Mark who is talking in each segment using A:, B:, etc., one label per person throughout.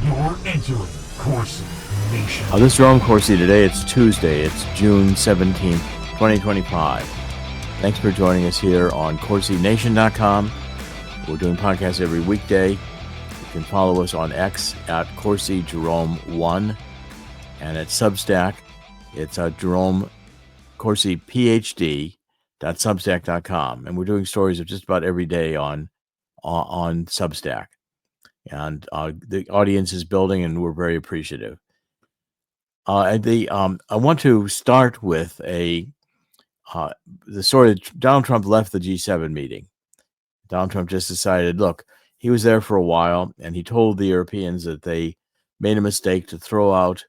A: You're entering Corsi Nation.
B: This is Jerome Corsi. Today it's Tuesday. It's June 17th, 2025. Thanks for joining us here on CorsiNation.com. We're doing podcasts every weekday. You can follow us on X at CorsiJerome1 and at Substack. It's Jerome Corsi PhD.substack.com. And we're doing stories of just about every day on Substack. And the audience is building, and we're very appreciative. I want to start with the story that Donald Trump left the G7 meeting. Donald Trump just decided, look, he was there for a while, and he told the Europeans that they made a mistake to throw out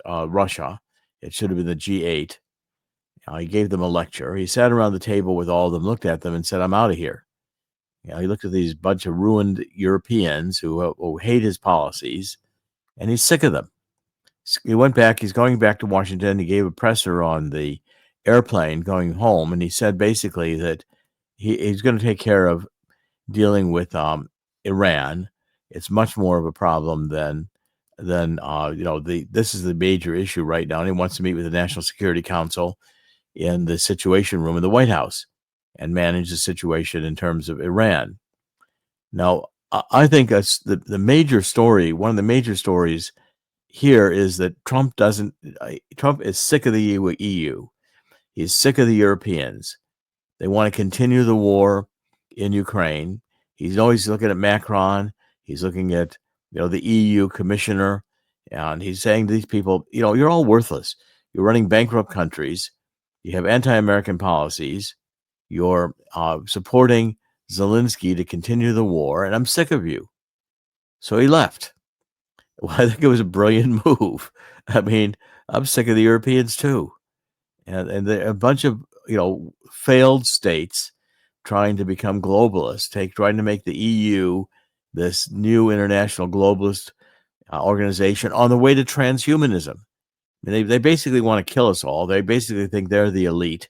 B: Russia. It should have been the G8. He gave them a lecture. He sat around the table with all of them, looked at them, and said, "I'm out of here." He looked at these bunch of ruined Europeans who hate his policies, and he's sick of them. He went back. He's going back to Washington. He gave a presser on the airplane going home, and he said basically that he's going to take care of dealing with Iran. It's much more of a problem than this is the major issue right now. And he wants to meet with the National Security Council in the Situation Room in the White House and manage the situation in terms of Iran. Now, I think that's the major story. One of the major stories here is that Trump is sick of the EU. He's sick of the Europeans. They want to continue the war in Ukraine. He's always looking at Macron. He's looking at, the EU commissioner, and he's saying to these people, you're all worthless. You're running bankrupt countries. You have anti-American policies. You're supporting Zelensky to continue the war, and I'm sick of you. So he left. Well, I think it was a brilliant move. I mean, I'm sick of the Europeans too. And there are a bunch of, failed states trying to become globalists, trying to make the EU this new international globalist organization on the way to transhumanism. I mean, they basically want to kill us all. They basically think they're the elite.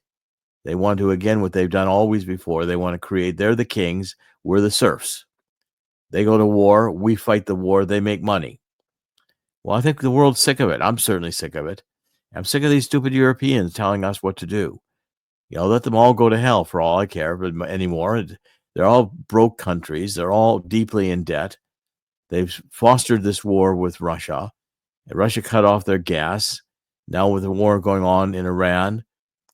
B: They want to, again, what they've done always before. They want to create, they're the kings, we're the serfs. They go to war, we fight the war, they make money. Well, I think the world's sick of it. I'm certainly sick of it. I'm sick of these stupid Europeans telling us what to do. Let them all go to hell for all I care anymore. They're all broke countries. They're all deeply in debt. They've fostered this war with Russia. Russia cut off their gas. Now with the war going on in Iran,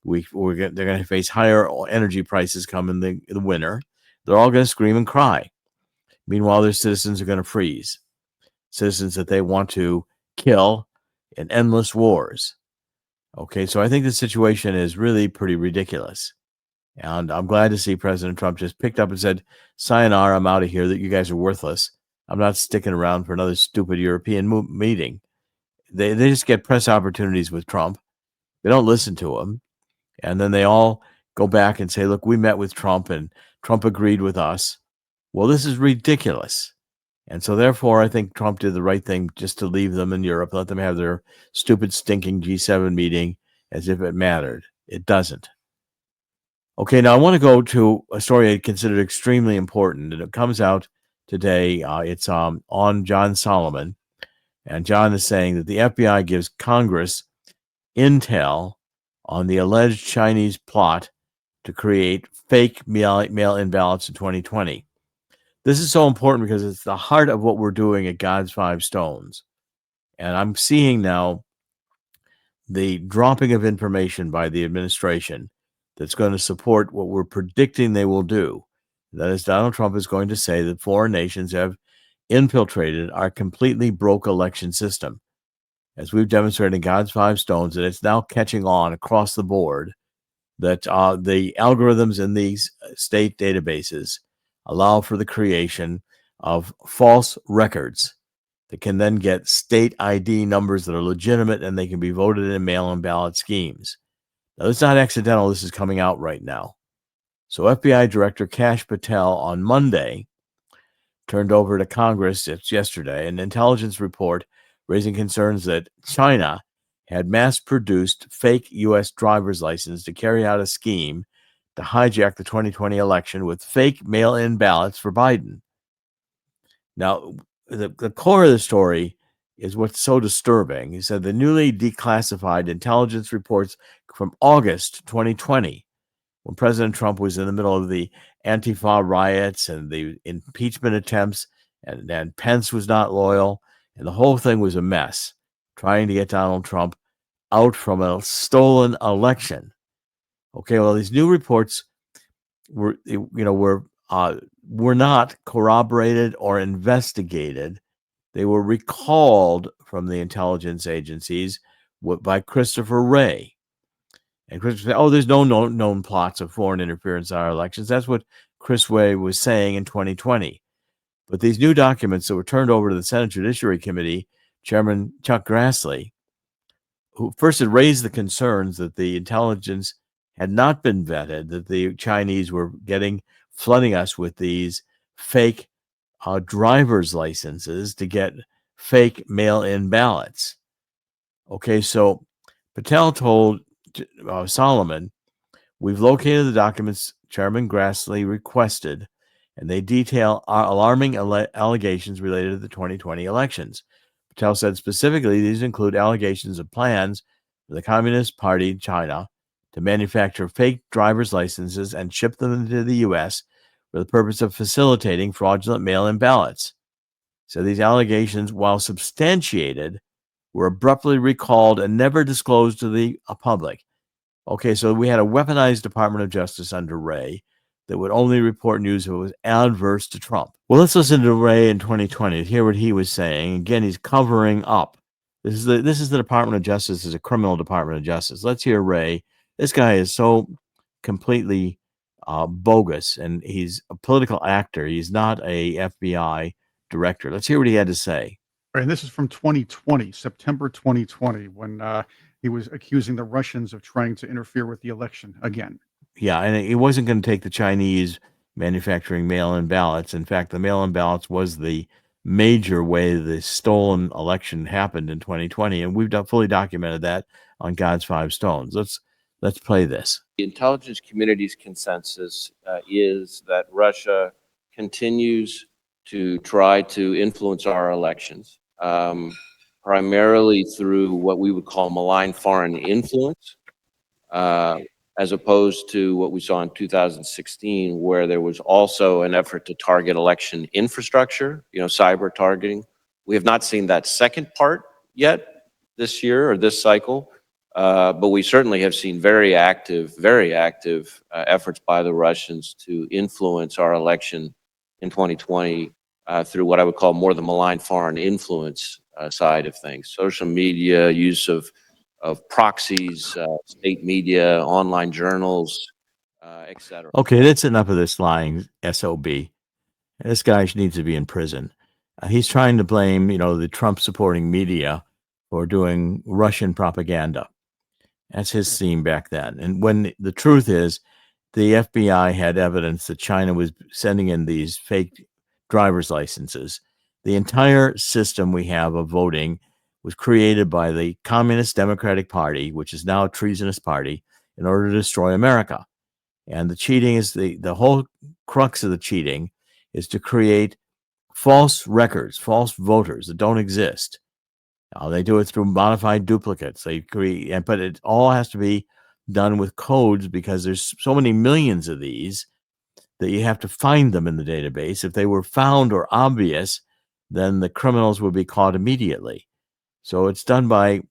B: they're going to face higher energy prices come in the winter. They're all going to scream and cry. Meanwhile, their citizens are going to freeze. Citizens that they want to kill in endless wars. Okay, so I think the situation is really pretty ridiculous. And I'm glad to see President Trump just picked up and said, "Sayonara, I'm out of here, that you guys are worthless. I'm not sticking around for another stupid European meeting." They just get press opportunities with Trump. They don't listen to him. And then they all go back and say, "Look, we met with Trump and Trump agreed with us." Well, this is ridiculous. And so therefore, I think Trump did the right thing just to leave them in Europe, let them have their stupid, stinking G7 meeting as if it mattered. It doesn't. Okay, now I want to go to a story I considered extremely important, and it comes out today. It's on John Solomon, and John is saying that the FBI gives Congress intel on the alleged Chinese plot to create fake mail-in ballots in 2020. This is so important because it's the heart of what we're doing at God's Five Stones. And I'm seeing now the dropping of information by the administration that's going to support what we're predicting they will do. That is, Donald Trump is going to say that foreign nations have infiltrated our completely broke election system. As we've demonstrated in God's Five Stones, that it's now catching on across the board, that the algorithms in these state databases allow for the creation of false records that can then get state ID numbers that are legitimate, and they can be voted in mail-in ballot schemes. Now, it's not accidental. This is coming out right now. So FBI Director Kash Patel on Monday turned over to Congress, it's yesterday, an intelligence report raising concerns that China had mass-produced fake U.S. driver's license to carry out a scheme to hijack the 2020 election with fake mail-in ballots for Biden. Now, the core of the story is what's so disturbing. He said the newly declassified intelligence reports from August 2020, when President Trump was in the middle of the Antifa riots and the impeachment attempts, and Pence was not loyal, and the whole thing was a mess, trying to get Donald Trump out from a stolen election. Okay, well, these new reports were not corroborated or investigated. They were recalled from the intelligence agencies by Christopher Wray. And Christopher said, there's no known plots of foreign interference in our elections. That's what Chris Wray was saying in 2020. But these new documents that were turned over to the Senate Judiciary Committee, Chairman Chuck Grassley, who first had raised the concerns that the intelligence had not been vetted, that the Chinese were flooding us with these fake driver's licenses to get fake mail-in ballots. Okay, so Patel told Solomon, we've located the documents Chairman Grassley requested, and they detail alarming allegations related to the 2020 elections. Patel said specifically these include allegations of plans for the Communist Party in China to manufacture fake driver's licenses and ship them into the U.S. for the purpose of facilitating fraudulent mail-in ballots. So these allegations, while substantiated, were abruptly recalled and never disclosed to the public. Okay, so we had a weaponized Department of Justice under Wray that would only report news if it was adverse to Trump. Well, let's listen to Wray in 2020 to hear what he was saying. Again, he's covering up. This is the Department of Justice, is a criminal Department of Justice. Let's hear Wray. This guy is so completely bogus, and he's a political actor. He's not a FBI director. Let's hear what he had to say.
C: Right, and this is from 2020, September 2020, when he was accusing the Russians of trying to interfere with the election again.
B: Yeah, and he wasn't going to take the Chinese manufacturing mail-in ballots. In fact, the mail-in ballots was the major way the stolen election happened in 2020, and we've fully documented that on God's Five Stones. Let's play this.
D: The intelligence community's consensus is that Russia continues to try to influence our elections, primarily through what we would call malign foreign influence, as opposed to what we saw in 2016, where there was also an effort to target election infrastructure, cyber targeting. We have not seen that second part yet this year or this cycle, but we certainly have seen very active efforts by the Russians to influence our election in 2020 through what I would call more the malign foreign influence side of things. Social media, use of proxies, state media, online journals, etc.
B: Okay, that's enough of this lying SOB. This guy needs to be in prison. He's trying to blame, the Trump-supporting media for doing Russian propaganda. That's his theme back then. And when the truth is, the FBI had evidence that China was sending in these fake driver's licenses. The entire system we have of voting was created by the Communist Democratic Party, which is now a treasonous party, in order to destroy America. And the cheating is the whole crux of the cheating is to create false records, false voters that don't exist. They do it through modified duplicates. They create, but it all has to be done with codes because there's so many millions of these that you have to find them in the database. If they were found or obvious, then the criminals would be caught immediately. So it's done by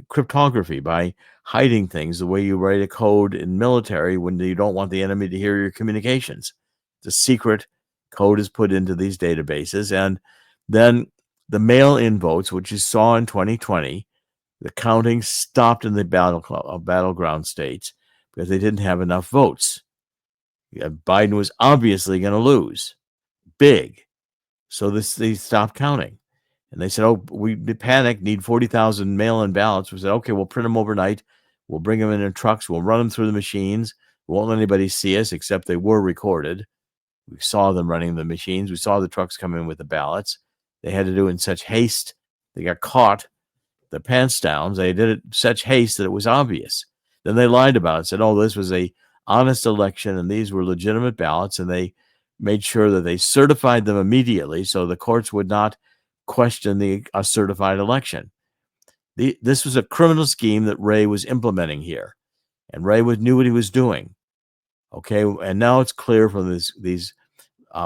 B: cryptography, by hiding things, the way you write a code in military when you don't want the enemy to hear your communications. The secret code is put into these databases, and then the mail-in votes, which you saw in 2020, the counting stopped in the battleground states because they didn't have enough votes. Biden was obviously going to lose big. So they stopped counting. And they said, we panicked, need 40,000 mail-in ballots. We said, okay, we'll print them overnight. We'll bring them in trucks. We'll run them through the machines. We won't let anybody see us, except they were recorded. We saw them running the machines. We saw the trucks come in with the ballots. They had to do it in such haste. They got caught, the pants downs. They did it in such haste that it was obvious. Then they lied about it, said, this was a honest election, and these were legitimate ballots, and they made sure that they certified them immediately so the courts would not question a certified election. This was a criminal scheme that Ray was implementing here, and Ray knew what he was doing. Okay, and now it's clear from these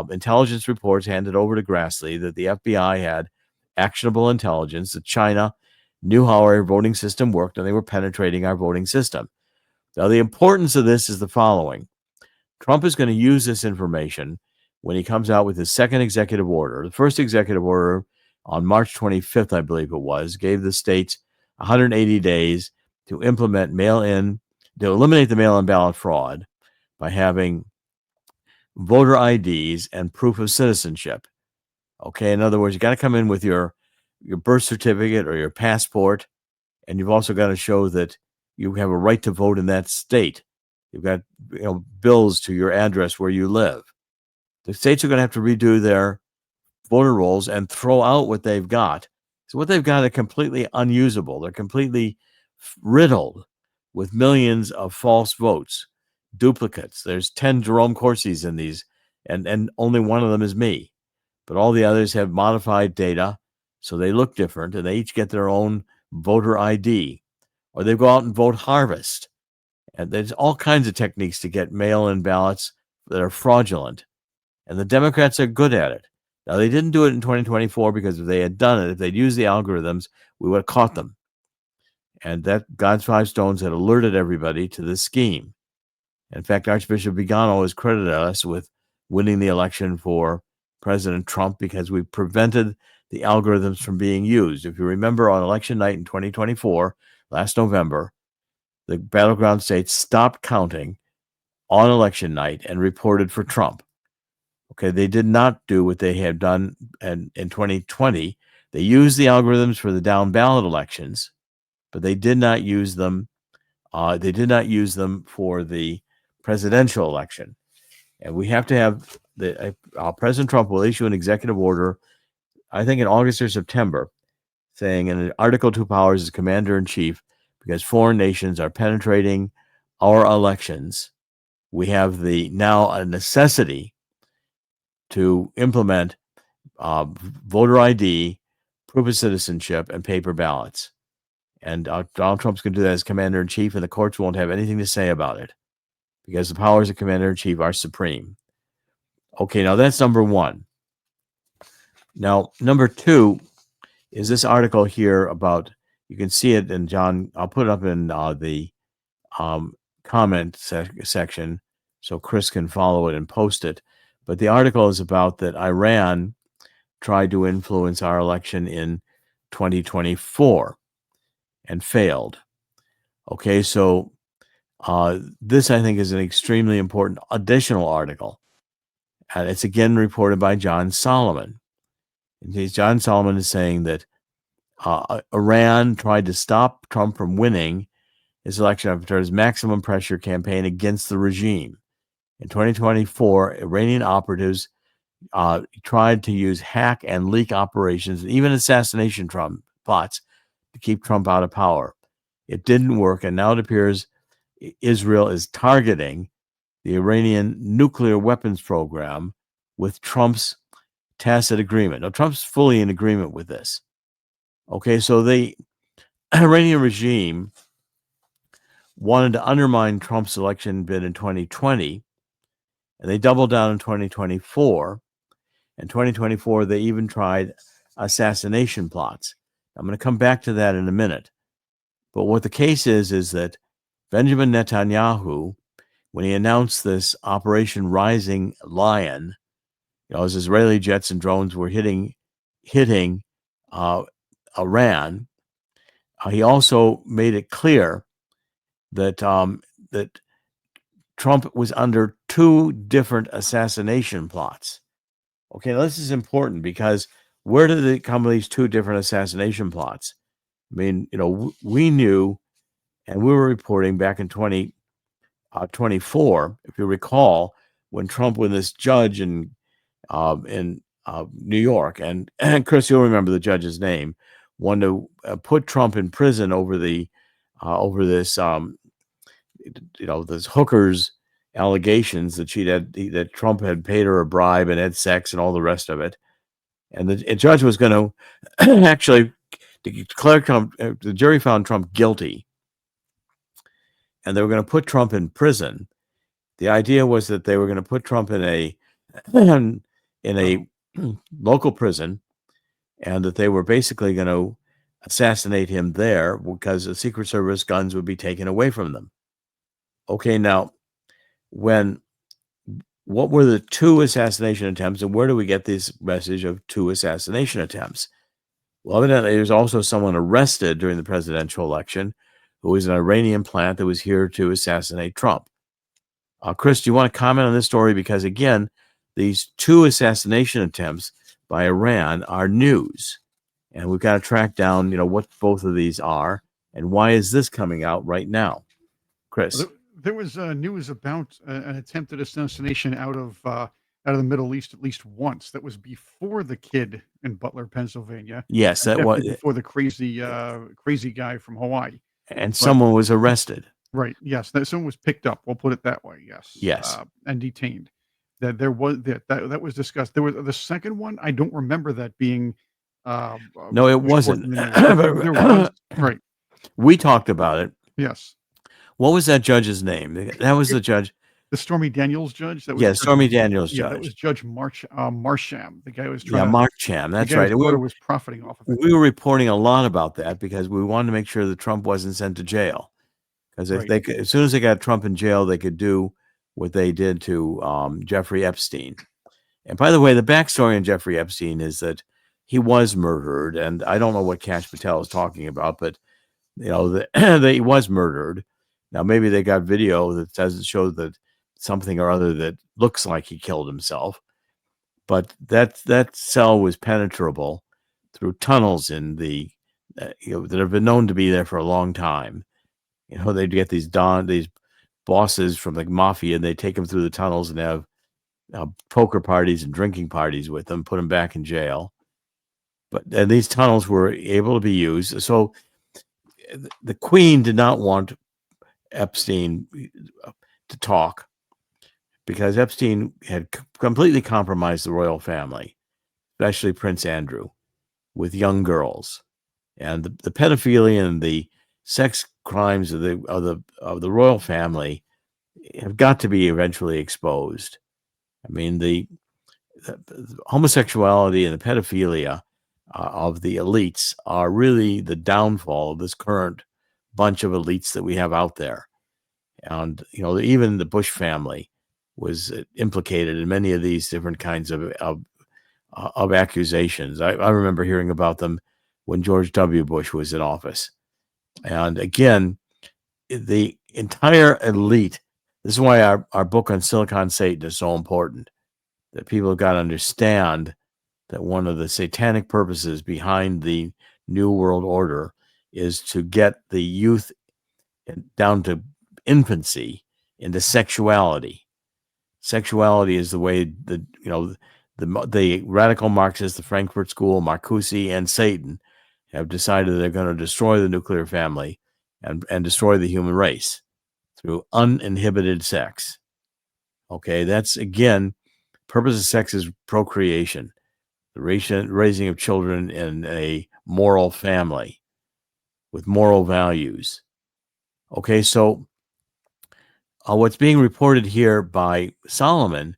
B: intelligence reports handed over to Grassley that the FBI had actionable intelligence that China knew how our voting system worked, and they were penetrating our voting system. Now, the importance of this is the following. Trump is going to use this information when he comes out with his second executive order. The first executive order on March 25th, I believe it was, gave the states 180 days to eliminate the mail-in ballot fraud by having voter IDs and proof of citizenship. Okay, in other words, you got to come in with your birth certificate or your passport, and you've also got to show that you have a right to vote in that state. You've got bills to your address where you live. The states are going to have to redo their voter rolls and throw out what they've got. So what they've got are completely unusable. They're completely riddled with millions of false votes, duplicates. There's 10 Jerome Corsis in these, and only one of them is me. But all the others have modified data, so they look different, and they each get their own voter ID. Or they go out and vote harvest. And there's all kinds of techniques to get mail-in ballots that are fraudulent. And the Democrats are good at it. Now, they didn't do it in 2024 because if they had done it, if they'd used the algorithms, we would have caught them. And that God's Five Stones had alerted everybody to this scheme. In fact, Archbishop Vigano has credited us with winning the election for President Trump because we prevented the algorithms from being used. If you remember, on election night in 2024, last November, the battleground states stopped counting on election night and reported for Trump. Okay, they did not do what they had done in 2020. They used the algorithms for the down ballot elections, but they did not use them. They did not use them for the presidential election. And we have to have President Trump will issue an executive order, I think in August or September, saying in Article 2 powers as commander-in-chief, because foreign nations are penetrating our elections, we have now a necessity to implement voter ID, proof of citizenship, and paper ballots. And Donald Trump's going to do that as commander-in-chief, and the courts won't have anything to say about it because the powers of commander-in-chief are supreme. Okay, now that's number one. Now, number two is this article here about, you can see it, and John, I'll put it up in the comment section so Chris can follow it and post it. But the article is about that Iran tried to influence our election in 2024 and failed. Okay, so this, I think, is an extremely important additional article. And it's again reported by John Solomon. And John Solomon is saying that Iran tried to stop Trump from winning his election after his maximum pressure campaign against the regime. In 2024, Iranian operatives tried to use hack and leak operations, even assassination plots, to keep Trump out of power. It didn't work, and now it appears Israel is targeting the Iranian nuclear weapons program with Trump's tacit agreement. Now, Trump's fully in agreement with this. Okay, so the Iranian regime wanted to undermine Trump's election bid in 2020, and they doubled down in 2024. In 2024, they even tried assassination plots. I'm going to come back to that in a minute. But what the case is that Benjamin Netanyahu, when he announced this Operation Rising Lion, as Israeli jets and drones were hitting Iran, he also made it clear that that Trump was under two different assassination plots. Okay, now this is important because where did it come with these two different assassination plots? I mean, we knew, and we were reporting back in 2024, if you recall, when Trump, when this judge in New York, and Chris, you'll remember the judge's name, wanted to put Trump in prison over this this hooker's allegations that that Trump had paid her a bribe and had sex and all the rest of it. And the judge was going to actually declare Trump, the jury found Trump guilty, and they were going to put Trump in prison. The idea was that they were going to put Trump in a local prison, and that they were basically going to assassinate him there because the Secret Service guns would be taken away from them. Okay, now, what were the 2 assassination attempts, and where do we get this message of 2 assassination attempts? Well, evidently, there's also someone arrested during the presidential election who was an Iranian plant that was here to assassinate Trump. Chris, do you want to comment on this story? Because, again, these 2 assassination attempts by Iran are news, and we've got to track down, what both of these are, and why is this coming out right now? Chris?
C: There was news about an attempted assassination out of the Middle East at least once. That was before the kid in Butler, Pennsylvania.
B: Yes, that was
C: before the crazy guy from Hawaii.
B: And someone was arrested.
C: Right. Yes, someone was picked up. We'll put it that way. Yes.
B: Yes.
C: And detained. That there was that was discussed. There was the second one. I don't remember that being.
B: No, it wasn't.
C: There was, right.
B: We talked about it.
C: Yes.
B: What was that judge's name? That was the judge.
C: The Stormy Daniels judge. That was
B: Yeah, Stormy Daniels judge.
C: Yeah, that was Judge Marsham. The guy who was
B: Yeah, Marsham. That's right.
C: We was profiting off of it.
B: We were reporting a lot about that because we wanted to make sure that Trump wasn't sent to jail. Because if they could, as soon as they got Trump in jail, they could do what they did to Jeffrey Epstein. And by the way, the backstory on Jeffrey Epstein is that he was murdered, and I don't know what Kash Patel is talking about, but that he was murdered. Now maybe they got video that doesn't show that something or other that looks like he killed himself, but that cell was penetrable through tunnels in the that have been known to be there for a long time. They'd get these bosses from the mafia, and they take them through the tunnels and have poker parties and drinking parties with them, put them back in jail. And these tunnels were able to be used. So the Queen did not want Epstein to talk because Epstein had completely compromised the royal family, especially Prince Andrew, with young girls, and the pedophilia and the sex crimes of the royal family have got to be eventually exposed. I mean, the homosexuality and the pedophilia of the elites are really the downfall of this current bunch of elites that we have out there. And, even the Bush family was implicated in many of these different kinds of accusations. I remember hearing about them when George W. Bush was in office. And again, the entire elite, this is why our book on Silicon Satan is so important, that people have got to understand that one of the satanic purposes behind the New World Order is to get the youth down to infancy into sexuality. Sexuality is the way the radical Marxists, the Frankfurt School, Marcuse, and Satan have decided they're going to destroy the nuclear family and destroy the human race through uninhibited sex. Okay, that's, again, purpose of sex is procreation, the raising of children in a moral family with moral values. Okay, so what's being reported here by Solomon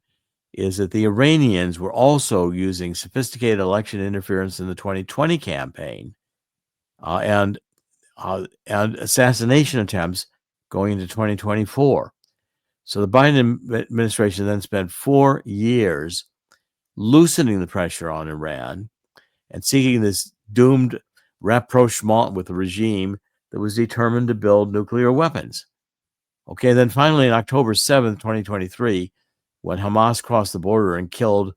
B: is that the Iranians were also using sophisticated election interference in the 2020 campaign and assassination attempts going into 2024. So the Biden administration then spent 4 years loosening the pressure on Iran and seeking this doomed rapprochement with a regime that was determined to build nuclear weapons. Okay, then finally on October 7th, 2023, when Hamas crossed the border and killed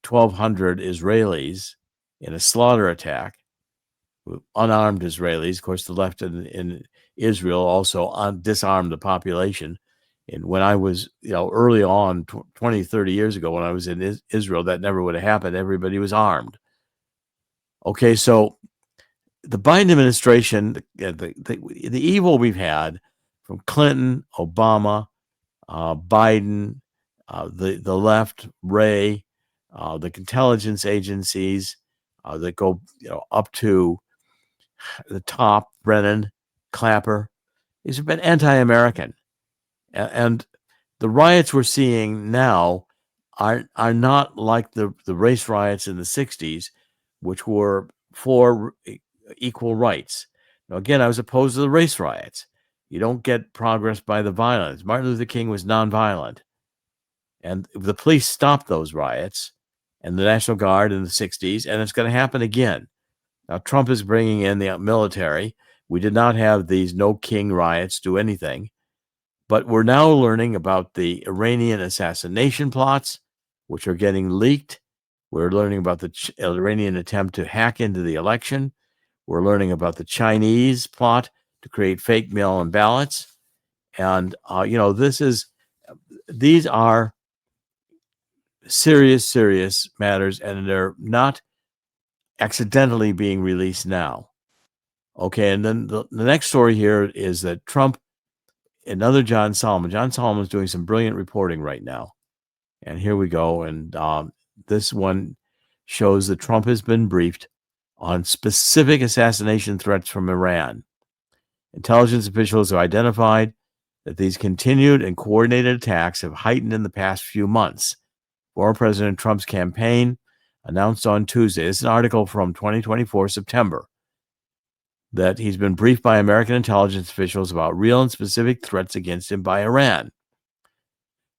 B: 1,200 Israelis in a slaughter attack, unarmed Israelis, of course, the left in Israel also disarmed the population. And when I was, early on, 20, 30 years ago, when I was in Israel, that never would have happened. Everybody was armed. Okay, so the Biden administration, the evil we've had from Clinton, Obama, Biden, the left, Ray, the intelligence agencies, that go up to the top, Brennan, Clapper. These have been anti-American. And the riots we're seeing now are not like the race riots in the 60s, which were for equal rights. Now, again, I was opposed to the race riots. You don't get progress by the violence. Martin Luther King was nonviolent. And the police stopped those riots and the National Guard in the 60s, and it's going to happen again. Now, Trump is bringing in the military. We did not have these no king riots do anything. But we're now learning about the Iranian assassination plots, which are getting leaked. We're learning about the Iranian attempt to hack into the election. We're learning about the Chinese plot to create fake mail-in ballots. And, these are serious, serious matters, and they're not accidentally being released now. Okay, and then the next story here is that Trump, another John Solomon. John Solomon is doing some brilliant reporting right now. And here we go. And this one shows that Trump has been briefed on specific assassination threats from Iran. Intelligence officials have identified that these continued and coordinated attacks have heightened in the past few months. Former President Trump's campaign announced on Tuesday, this is an article from 2024 September, that he's been briefed by American intelligence officials about real and specific threats against him by Iran.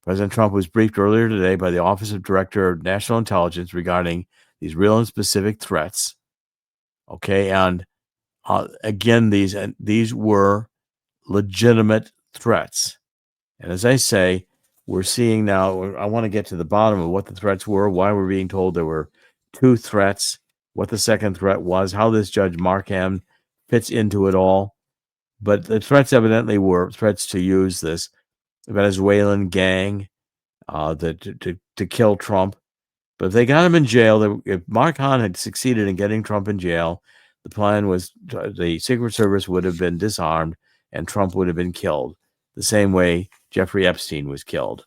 B: President Trump was briefed earlier today by the Office of Director of National Intelligence regarding these real and specific threats. Okay, and again, these were legitimate threats. And as I say, we're seeing now, I want to get to the bottom of what the threats were, why we're being told there were 2 threats, what the second threat was, how this Judge Markham fits into it all. But the threats evidently were threats to use this Venezuelan gang to kill Trump. But if they got him in jail, if Mark Hahn had succeeded in getting Trump in jail, the plan was the Secret Service would have been disarmed and Trump would have been killed, the same way Jeffrey Epstein was killed.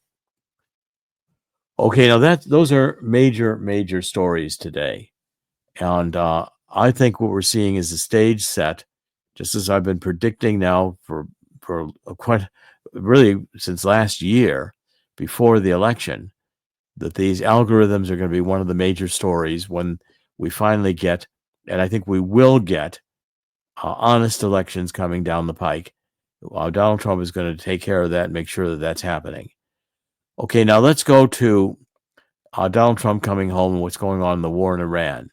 B: Okay, now those are major, major stories today. And I think what we're seeing is the stage set, just as I've been predicting now for quite really since last year, before the election, that these algorithms are going to be one of the major stories when we finally get, and I think we will get, honest elections coming down the pike. Donald Trump is going to take care of that and make sure that that's happening. Okay, now let's go to Donald Trump coming home and what's going on in the war in Iran.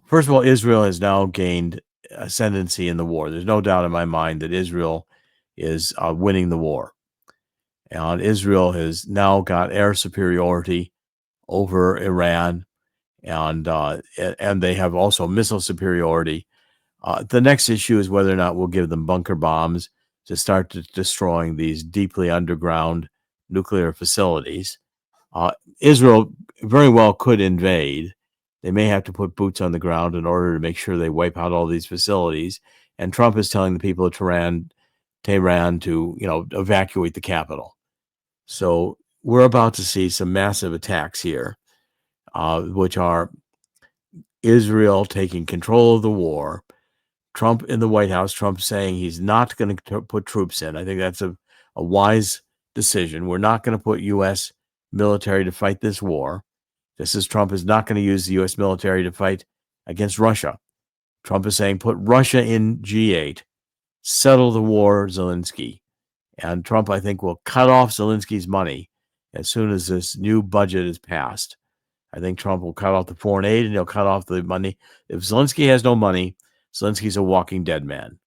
B: First of all, Israel has now gained ascendancy in the war. There's no doubt in my mind that Israel is winning the war. And Israel has now got air superiority over Iran, and they have also missile superiority. The next issue is whether or not we'll give them bunker bombs to start destroying these deeply underground nuclear facilities. Israel very well could invade. They may have to put boots on the ground in order to make sure they wipe out all these facilities. And Trump is telling the people of Tehran to, evacuate the capital. So we're about to see some massive attacks here, which are Israel taking control of the war, Trump in the White House, Trump saying he's not going to put troops in. I think that's a wise decision. We're not going to put U.S. military to fight this war. Just as Trump is not going to use the U.S. military to fight against Russia. Trump is saying put Russia in G8, settle the war, Zelensky. And Trump, I think, will cut off Zelensky's money as soon as this new budget is passed. I think Trump will cut off the foreign aid and he'll cut off the money. If Zelensky has no money, Zelensky's a walking dead man.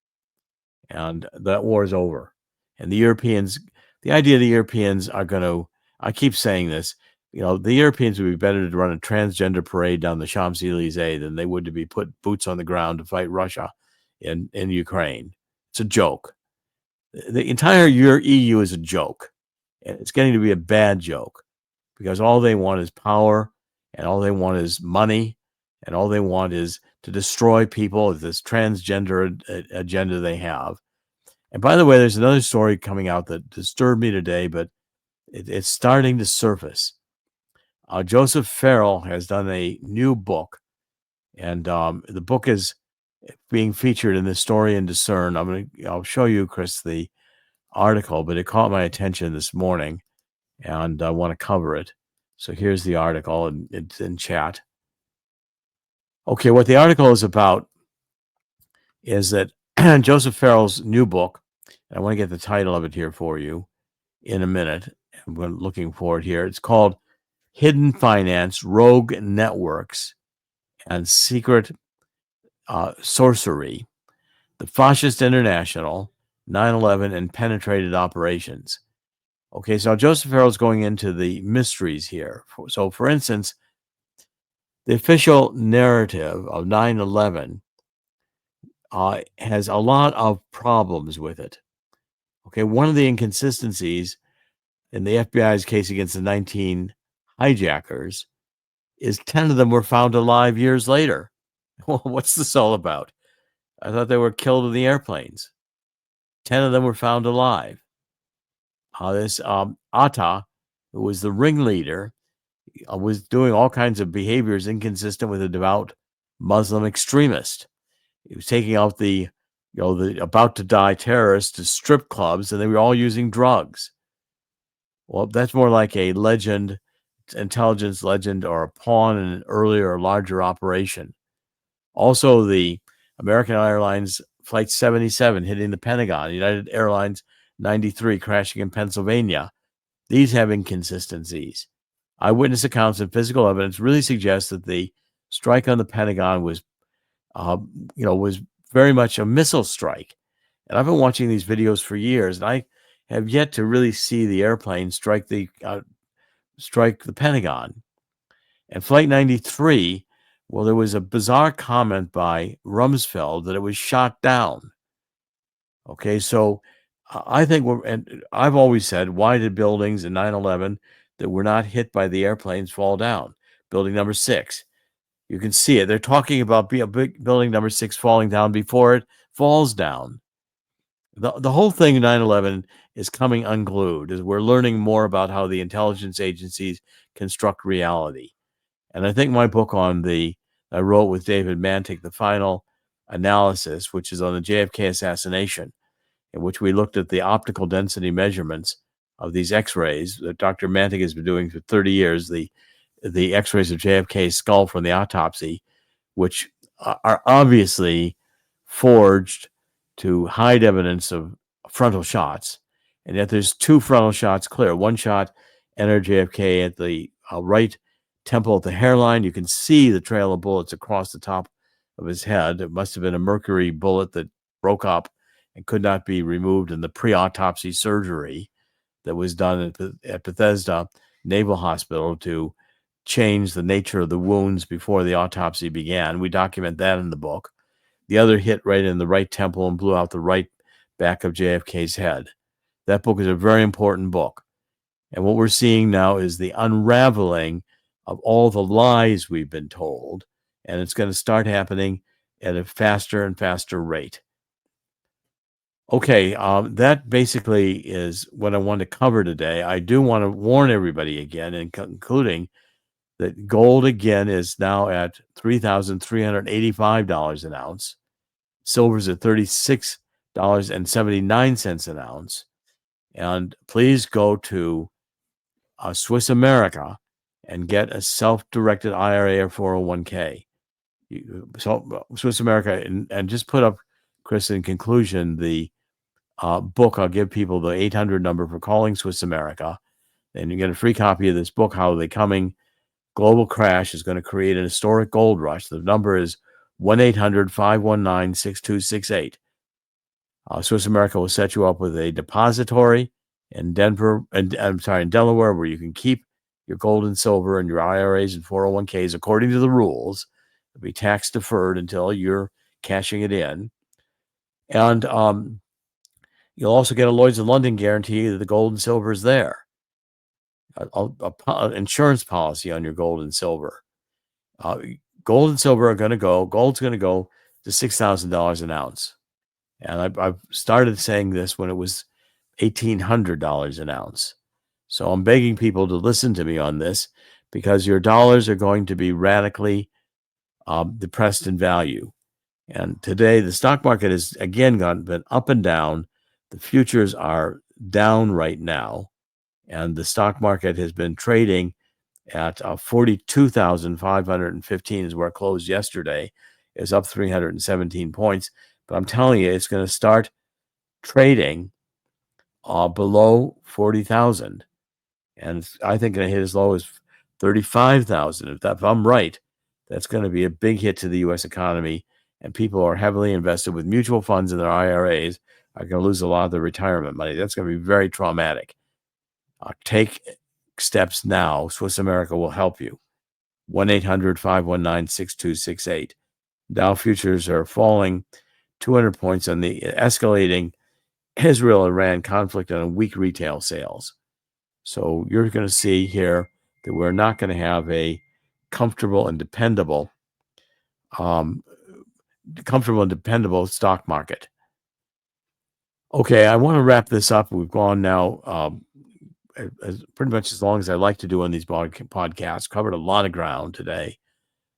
B: And that war is over. And the Europeans, the idea the Europeans are going to, I keep saying this, the Europeans would be better to run a transgender parade down the Champs-Élysées than they would to be put boots on the ground to fight Russia in Ukraine. It's a joke. The entire EU is a joke. And it's getting to be a bad joke because all they want is power and all they want is money and all they want is to destroy people with this transgender agenda they have. And by the way, there's another story coming out that disturbed me today, but it's starting to surface. Joseph Farrell has done a new book, and the book is being featured in the Story and Discern. I'll show you, Chris, the article, but it caught my attention this morning, and I want to cover it. So here's the article, and it's in chat. Okay, what the article is about is that Joseph Farrell's new book, and I want to get the title of it here for you in a minute. I'm looking for it here. It's called Hidden Finance, Rogue Networks, and Secret Sorcery, the Fascist International, 9/11, and Penetrated Operations. Okay, so Joseph Farrell's going into the mysteries here. So, for instance, the official narrative of 9/11 has a lot of problems with it. Okay, one of the inconsistencies in the FBI's case against the 19 hijackers is 10 of them were found alive years later. Well, what's this all about? I thought they were killed in the airplanes. 10 of them were found alive. This Atta, who was the ringleader, was doing all kinds of behaviors inconsistent with a devout Muslim extremist. He was taking out the about to die terrorists to strip clubs, and they were all using drugs. Well, that's more like a legend, intelligence legend, or a pawn in an earlier or larger operation. Also, the American Airlines Flight 77 hitting the Pentagon, United Airlines 93 crashing in Pennsylvania. These have inconsistencies. Eyewitness accounts and physical evidence really suggest that the strike on the Pentagon was very much a missile strike. And I've been watching these videos for years, and I have yet to really see the airplane strike the Pentagon. And Flight 93, well, there was a bizarre comment by Rumsfeld that it was shot down. Okay, so I think and I've always said, why did buildings in 9/11 that were not hit by the airplanes fall down? Building number 6. You can see it. They're talking about building number 6 falling down before it falls down. The whole thing in 9/11 is coming unglued as we're learning more about how the intelligence agencies construct reality. And I think my book I wrote with David Mantik, The Final Analysis, which is on the JFK assassination, in which we looked at the optical density measurements of these X-rays that Dr. Mantik has been doing for 30 years, the X-rays of JFK's skull from the autopsy, which are obviously forged to hide evidence of frontal shots. And yet there's 2 frontal shots clear. One shot entered JFK at the right temple at the hairline. You can see the trail of bullets across the top of his head. It must have been a mercury bullet that broke up and could not be removed in the pre-autopsy surgery that was done at Bethesda Naval Hospital to change the nature of the wounds before the autopsy began. We document that in the book. The other hit right in the right temple and blew out the right back of JFK's head. That book is a very important book. And what we're seeing now is the unraveling of all the lies we've been told. And it's going to start happening at a faster and faster rate. Okay, that basically is what I want to cover today. I do want to warn everybody again, including that gold again is now at $3,385 an ounce. Silver's at $36.79 an ounce. And please go to Swiss America and get a self-directed IRA or 401k. So Swiss America, and just put up, Chris, in conclusion, the book. I'll give people the 800 number for calling Swiss America. And you get a free copy of this book, How the Coming Global Crash is going to create an historic gold rush. The number is 1-800-519-6268. Swiss America will set you up with a depository in Delaware, where you can keep your gold and silver and your IRAs and 401ks according to the rules. It'll be tax deferred until you're cashing it in. And you'll also get a Lloyd's of London guarantee that the gold and silver is there. An insurance policy on your gold and silver. Gold and silver are going to go. Gold's going to go to $6,000 an ounce. And I've started saying this when it was $1,800 an ounce. So I'm begging people to listen to me on this, because your dollars are going to be radically depressed in value. And today, the stock market has again been up and down. The futures are down right now, and the stock market has been trading at 42,515 is where it closed yesterday. It was up 317 points. But I'm telling you, it's going to start trading below 40,000. And I think going to hit as low as 35,000. If I'm right, that's going to be a big hit to the U.S. economy. And people who are heavily invested with mutual funds in their IRAs are going to lose a lot of their retirement money. That's going to be very traumatic. Take steps now. Swiss America will help you. 1-800-519-6268. Dow futures are falling 200 points on the escalating Israel-Iran conflict and weak retail sales. So you're going to see here that we're not going to have a comfortable and dependable stock market. Okay, I want to wrap this up. We've gone now pretty much as long as I like to do on these podcasts. Covered a lot of ground today.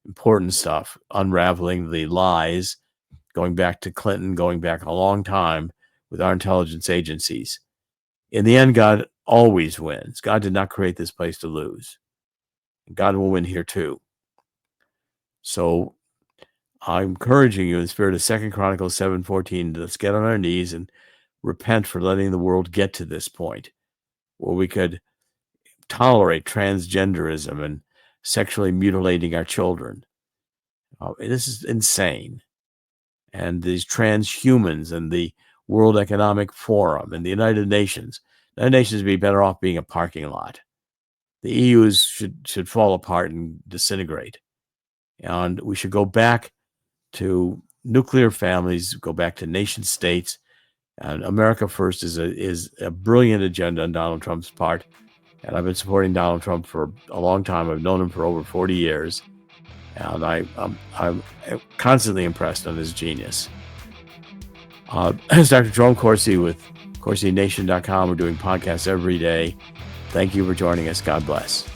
B: Important stuff, unraveling the lies, going back to Clinton, going back a long time with our intelligence agencies. In the end, God always wins. God did not create this place to lose. God will win here too. So I'm encouraging you in the spirit of 2 Chronicles 7:14, let's get on our knees and repent for letting the world get to this point where we could tolerate transgenderism and sexually mutilating our children. This is insane. And these transhumans and the World Economic Forum and the United Nations would be better off being a parking lot. The EU should fall apart and disintegrate. And we should go back to nuclear families, go back to nation states. And America First is a brilliant agenda on Donald Trump's part. And I've been supporting Donald Trump for a long time. I've known him for over 40 years. And I'm constantly impressed on his genius. It's Dr. Jerome Corsi with CorsiNation.com. We're doing podcasts every day. Thank you for joining us. God bless.